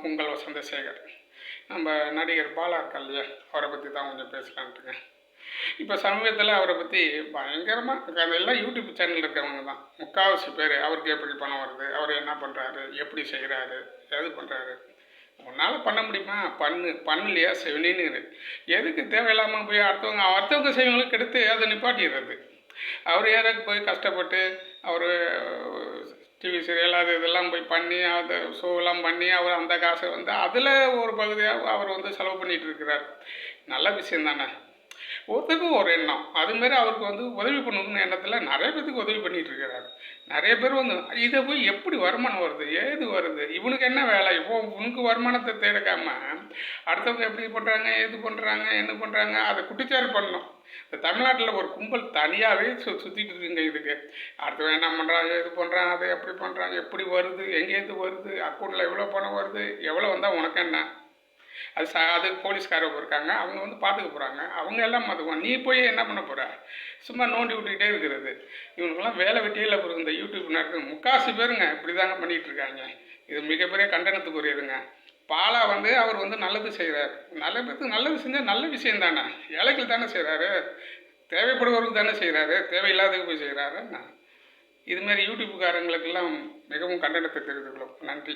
உங்கள் வசந்தசேகர். நம்ம நடிகர் பாலா இருக்கார் இல்லையா, அவரை பற்றி தான் கொஞ்சம் பேசலான்ட்டுங்க. இப்போ சமீபத்தில் அவரை பற்றி பயங்கரமாக அதெல்லாம் யூடியூப் சேனல் இருக்கிறவங்க தான் முக்கால்வாசி பேர் அவருக்கு எப்படி பணம் வருது, அவர் என்ன பண்ணுறாரு, எப்படி செய்கிறாரு, எது பண்ணுறாரு. உன்னால் பண்ண முடியுமா, பண்ணலையா செவனின்னு இரு. எதுக்கு தேவையில்லாமல் போய் அடுத்தவங்க செய்வங்களுக்கு எடுத்து அதை நிப்பாட்டிடுறது. அவர் யாருக்கு போய் கஷ்டப்பட்டு அவர் டிவி சீரியல் அது இதெல்லாம் போய் பண்ணி அதை ஷோவெல்லாம் பண்ணி அவர் அந்த காசை அதில் ஒரு பகுதியாக அவர் செலவு பண்ணிகிட்டு இருக்கிறார். நல்ல விஷயம் தானே. ஒருத்தருக்கும் ஒரு எண்ணம் அதுமாரி அவருக்கு உதவி பண்ணணும்னு எண்ணத்தில் நிறைய பேருக்கு உதவி பண்ணிகிட்டு இருக்கிறாரு. நிறைய பேர் இதை போய் எப்படி வருமானம் வருது, ஏது வருது, இவனுக்கு என்ன வேலை, உனக்கு வருமானத்தை தேடக்காம அடுத்தவங்க எப்படி பண்ணுறாங்க, ஏது பண்ணுறாங்க, என்ன பண்ணுறாங்க அதை குட்டிச்சாரு பண்ணணும். இந்த தமிழ்நாட்டில் ஒரு கும்பல் தனியாகவே சுற்றிட்டு இருக்குங்க. இதுக்கு அடுத்தவன் என்ன பண்ணுறாங்க, இது பண்ணுறாங்க, அதை எப்படி பண்ணுறாங்க, எப்படி வருது, எங்கேருந்து வருது, அக்கௌண்ட்டில் எவ்வளோ பணம் வருது, எவ்வளோ வந்தால் உனக்கு என்ன, அது போலீஸ்காரங்க இருக்காங்க, அவங்க பார்த்துக்க போகிறாங்க. அவங்க எல்லாம் பார்த்துக்குவாங்க. நீ போய் என்ன பண்ண போகிற, சும்மா நோண்டி விட்டுக்கிட்டே இருக்கிறது. இவனுக்கெல்லாம் வேலை வெட்டியில் பிறகு இந்த யூடியூப் நடக்குது முக்காசி பேருங்க இப்படி தாங்க பண்ணிகிட்டு இருக்காங்க. இது மிகப்பெரிய கண்டனத்துக்குரியதுங்க. பாலா அவர் நல்லது செய்கிறார். நல்ல பேருக்கு நல்லது செஞ்சால் நல்ல விஷயம் தானே. ஏழைகள் தானே செய்கிறாரு, தேவைப்படுவருக்கு தானே செய்கிறாரு, தேவையில்லாததுக்கு போய் செய்கிறாரு. இதுமாரி யூடியூப்புக்காரங்களுக்கெல்லாம் மிகவும் கண்டனத்தை தெரிவித்துக்கிறோம். நன்றி.